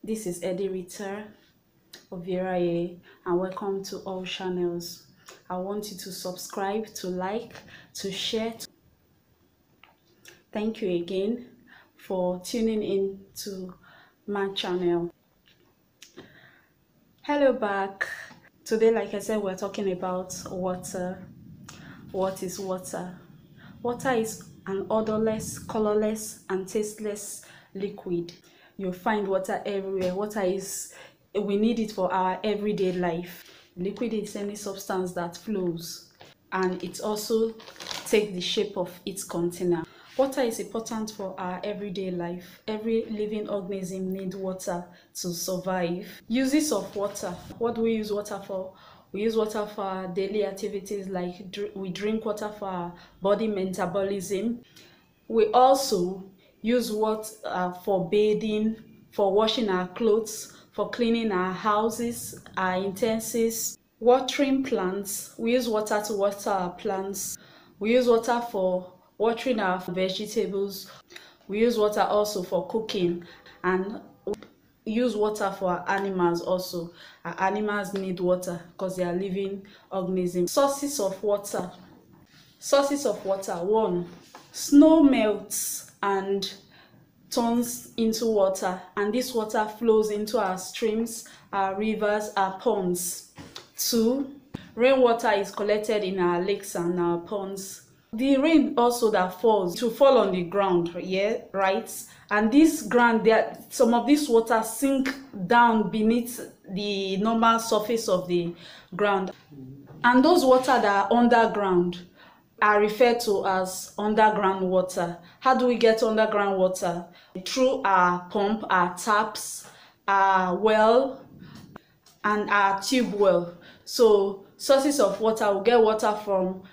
This is Edih Rita A.O.R.E and welcome to all channels. I want you to subscribe, to like, to share. Thank you again for tuning in to my channel. Hello back. Today, like I said, we're talking about water. What is water? Water is an odorless, colorless, and tasteless liquid. You'll find water everywhere. We need it for our everyday life. Liquid is any substance that flows, and it also takes the shape of its container. Water is important for our everyday life. Every living organism needs water to survive. Uses of water. What do we use water for? We use water for our daily activities, like we drink water for our body metabolism. We also use water for bathing, for washing our clothes, for cleaning our houses, our utensils, watering plants. We use water to water our plants. We use water for watering our vegetables. We use water also for cooking, and use water for our animals also. Our animals need water because they are living organisms. Sources of water. Sources of water. 1. Snow melts and turns into water, and this water flows into our streams, our rivers, our ponds. 2. Rainwater is collected in our lakes and our ponds. The rain also that falls to fall on the ground, yeah, right? And this ground, some of this water sink down beneath the normal surface of the ground, and those water that are underground are referred to as underground water. How do we get underground water? Through our pump, our taps, our well, and our tube well. So sources of water, we get water from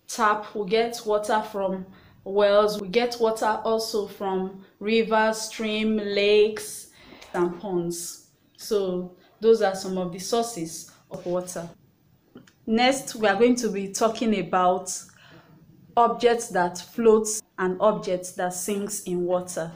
tap, we get water from wells, we get water also from rivers, stream, lakes, and ponds. So those are some of the sources of water. Next, we are going to be talking about objects that float and objects that sinks in water.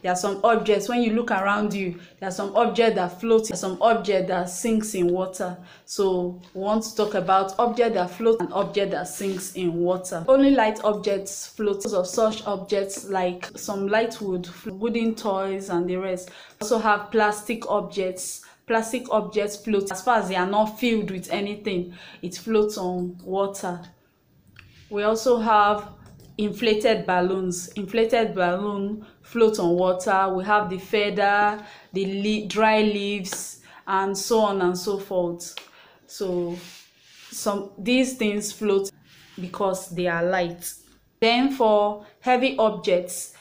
There are some objects, when you look around you, there are some objects that float, there are some objects that sinks in water. So we want to talk about objects that float and objects that sinks in water. Only light objects float. Of such objects like some light wood, wooden toys, and the rest. We also have plastic objects. Plastic objects float as far as they are not filled with anything. It floats on water. We also have inflated balloons. Inflated balloon float on water. We have the feather, the dry leaves, and so on and so forth. So these things float because they are light. Then for heavy objects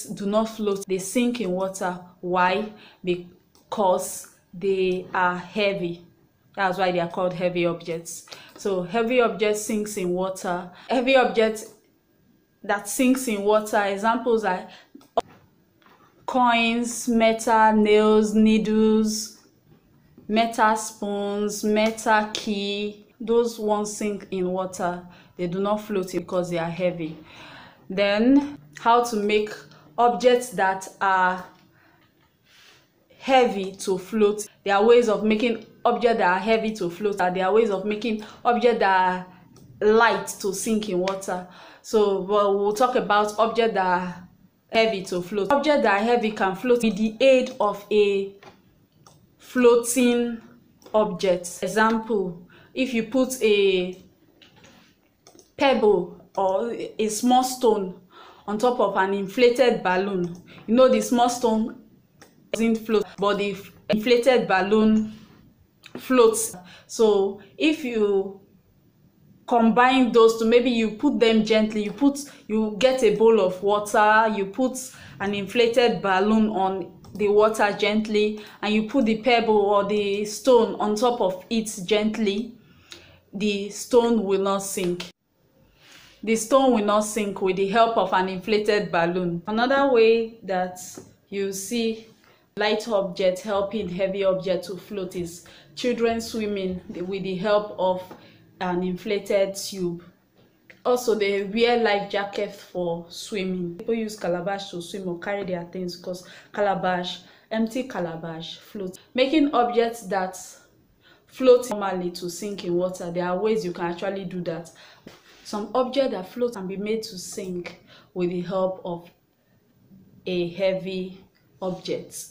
do not float, they sink in water. Why? Because they are heavy. That's why they are called heavy objects. So heavy objects sinks in water. Heavy objects that sinks in water, examples are coins, metal nails, needles, metal spoons, metal key. Those ones sink in water. They do not float because they are heavy. Then how to make objects that are heavy to float. There are ways of making objects that are heavy to float, and there are ways of making objects that are light to sink in water. So we'll talk about objects that are heavy to float. Objects that are heavy can float with the aid of a floating object. Example, if you put a pebble or a small stone on top of an inflated balloon, you know the small stone doesn't float, but the inflated balloon floats. So if you combine those two, maybe you put them gently, you get a bowl of water, you put an inflated balloon on the water gently, and you put the pebble or the stone on top of it gently, the stone will not sink. The stone will not sink with the help of an inflated balloon. Another way that you see light object helping heavy object to float is children swimming with the help of an inflated tube. Also, they wear life jackets for swimming. People use calabash to swim or carry their things because calabash empty calabash float. Making objects that float normally to sink in water. There are ways you can actually do that. Some objects that float can be made to sink with the help of a heavy object.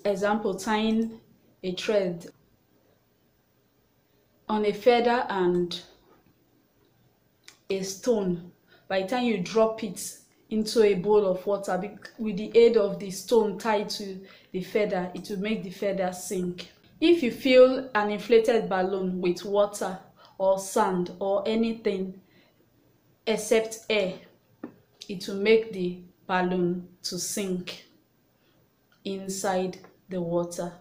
Example, tying a thread on a feather and a stone. By the time you drop it into a bowl of water, with the aid of the stone tied to the feather, it will make the feather sink. If you fill an inflated balloon with water or sand or anything except air, it will make the balloon to sink inside the water.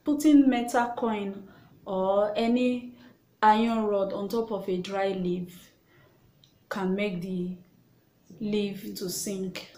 Putting metal coin or any iron rod on top of a dry leaf can make the leaf to sink.